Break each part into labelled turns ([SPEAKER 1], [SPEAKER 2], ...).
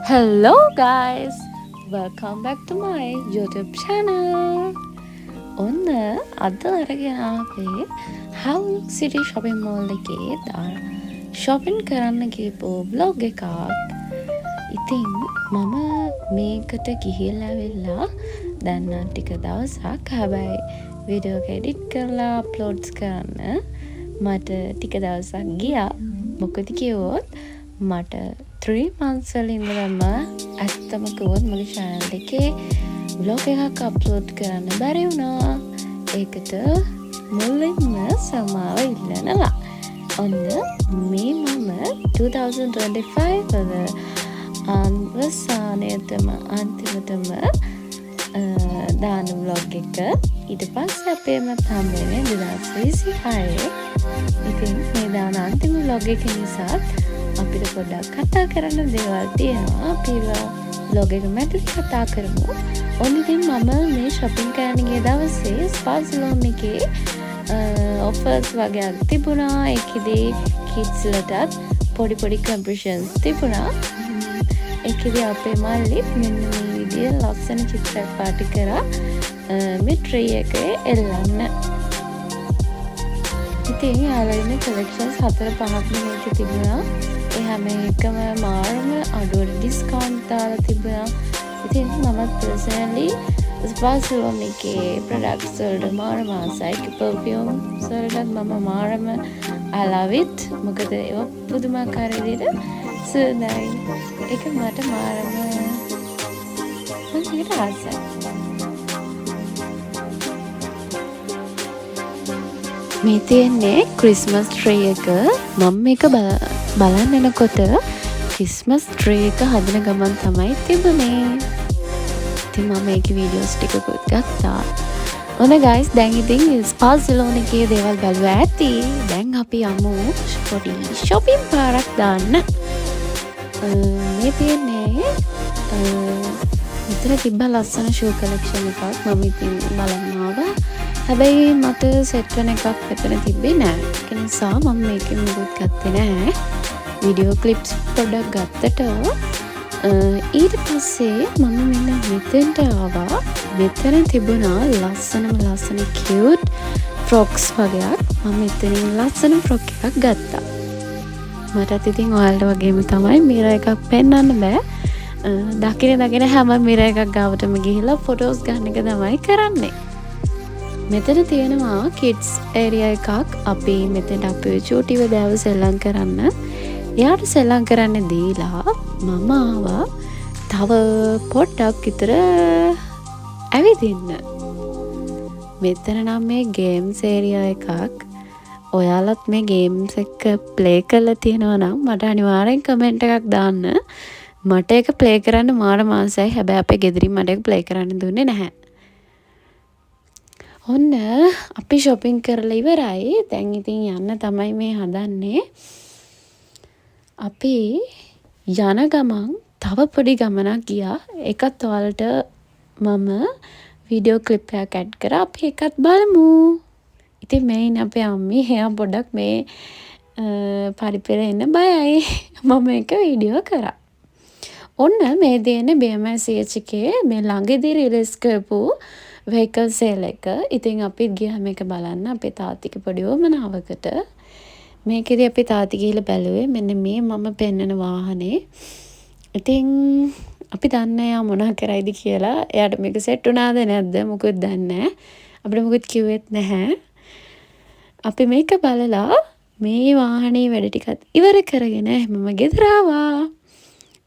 [SPEAKER 1] Hello guys, welcome back to my YouTube channel. ඔන්න අද අරගෙන ආවේ Howling City shopping mall එකේ shopping කරන්න ගිහපු vlog එකක්. ඉතින් මම මේකට ගිහිල්ලා වෙලා දැන් ටික දවසක් හැබැයි වීඩියෝ එක එඩිට් කරලා අප්ලෝඩ්ස් කරන්න මට ටික දවසක් ගියා. මොකද කිව්වොත් මට 3 months වල ඉඳලම ඇත්තම කිව්වොත් මගේ channel එකේ vlog එකක් අප්ලෝඩ් කරන්න බැරි වුණා. ඒකට මුලින්ම සමාව ඉල්ලනවා. ඔන්න මේ මම 2025 වල අවසානයේදම අන්තිමටම දාන vlog එක. ඊට පස්සේ අපේම හම්බෙන්නේ 2026. ඉතින් මේ දාන අන්තිම vlog එක නිසා අපිට පොඩ්ඩක් කතා කරන්න දේවල් තියෙනවා. අපි vlog එක මැදදී කතා කරමු. ඔන්න ඉතින් මම මේ shopping කරන්න ගිය දවසේ Spa Salon එකේ offers වගේක් තිබුණා. ඒකෙදී kids ලටත් පොඩි compressions තිබුණා. ඒකෙදී අපේ මල්ලි මෙන්න මේ විදිය ලස්සන චිත්‍රයක් පාටි කරා මේ tray එකේ එල්ලන්න. ඉතින් යාළුවනේ collections 4-5ක් මේකේ තිබුණා. ඒ හැම එකම මාරම අඩුවට ඩිස්කවුන්ට් දාලා තිබුණා. ඉතින් මම personally Spa Salon එකේ products වලට මාරම ආසයි. perfumes වලටත් මම මාරම I love it. මොකද ඒක පුදුමාකාර විදිහට සුවඳයි. ඒක මට මාරම මම ආසයි. මේ තියෙන්නේ ක්‍රිස්මස් ට්‍රී එක. මම මේක බලන්න එනකොට ක්‍රිස්මස් ට්‍රී එක හදන ගමන් තමයි තිබුණේ. ඉතින් මම මේකේ වීඩියෝස් ටිකකුත් ගත්තා. ඔන්න guys දැන් ඉතින් Spa Salon එකේ දේවල් බලුවා ඇති. දැන් අපි යමු පොඩි shopping පාරක් දාන්න. මේ තියෙන්නේ මෙතන තිබ්බ ලස්සන shoe collection එකක් මම ඉතින් බලන්න ආවා. හැබැයි මට සෙට් වෙන එකක් මෙතන තිබ්බේ නෑ. ඒ නිසා මම මේකෙන් මුකුත් ගත්තේ නෑ. වීඩියෝ ක්ලිප්ස් පොඩ්ඩක් ගත්තට ඊට පස්සේ මම මෙන්න මෙතෙන්ට ආවා. මෙතන තිබුණා ලස්සන cute frocks වගේක්. මම මෙතනින් ලස්සන frock එකක් ගත්තා. මටත් ඉතින් ඔයාලට වගේම තමයි mirror එකක් පෙන්වන්න බෑ. දකින හැම mirror එකක් ගාවටම ගිහිල්ලා photos ගන්න එක තමයි කරන්නේ. මෙතන තියෙනවා kids area එකක්. අපි මෙතනට අපේ චූටිව දෑව සෙල්ලම් කරන්න. එයාට සෙල්ලම් කරන්න දීලා මම ආවා තව පොඩ්ඩක් විතර ඇවිදින්න. මෙතන නම් මේ games area එකක්. ඔයාලත් මේ games එක play කරලා තියෙනවා නම් මට අනිවාර්යෙන් comment එකක් දාන්න. මට ඒක play කරන්න මාර ආසයි. හැබැයි අපේ ගෙදරින් මට ඒක play කරන්න දුන්නේ නැහැ. ඔන්න අපි shopping කරලා ඉවරයි. දැන් ඉතින් යන්න තමයි මේ හදන්නේ. අපි යන ගමන් තව පොඩි ගමනක් ගියා. ඒකත් ඔයාලට මම වීඩියෝ ක්ලිප් එකක් ඇඩ් කරා. අපි ඒකත් බලමු. ඉතින් මේ ඉන්නේ අපේ අම්මී. එයා පොඩ්ඩක් මේ පරිපෙරේ ඉන්න බයයි. මම ඒක වීඩියෝ කරා. ඔන්න මේ දෙන්නේ BMS එකේ මේ ළඟදී රිලීස් කරපු vehicle sale එක. ඉතින් අපි ගියා මේක බලන්න අපේ තාත්තිගේ පොඩි වමනාවකට. මේකෙදි අපි තාත්ති ගිහලා බැලුවේ මෙන්න මේ මම පෙන්නන වාහනේ. ඉතින් අපි දන්නේ යා මොනා කරයිද කියලා. එයාට මේක සෙට් වුණාද නැද්ද මොකද දන්නේ නැහැ. අපිට මොකද කිව්වෙත් නැහැ. අපි මේක බලලා මේ වාහනේ වැඩ ටිකත් ඉවර කරගෙන මම ගෙදර ආවා.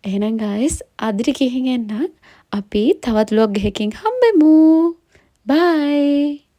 [SPEAKER 1] එහෙනම් guys අදිට ගිහින් එන්න අපි තවත් vlog එකකින් හම්බෙමු. Bye.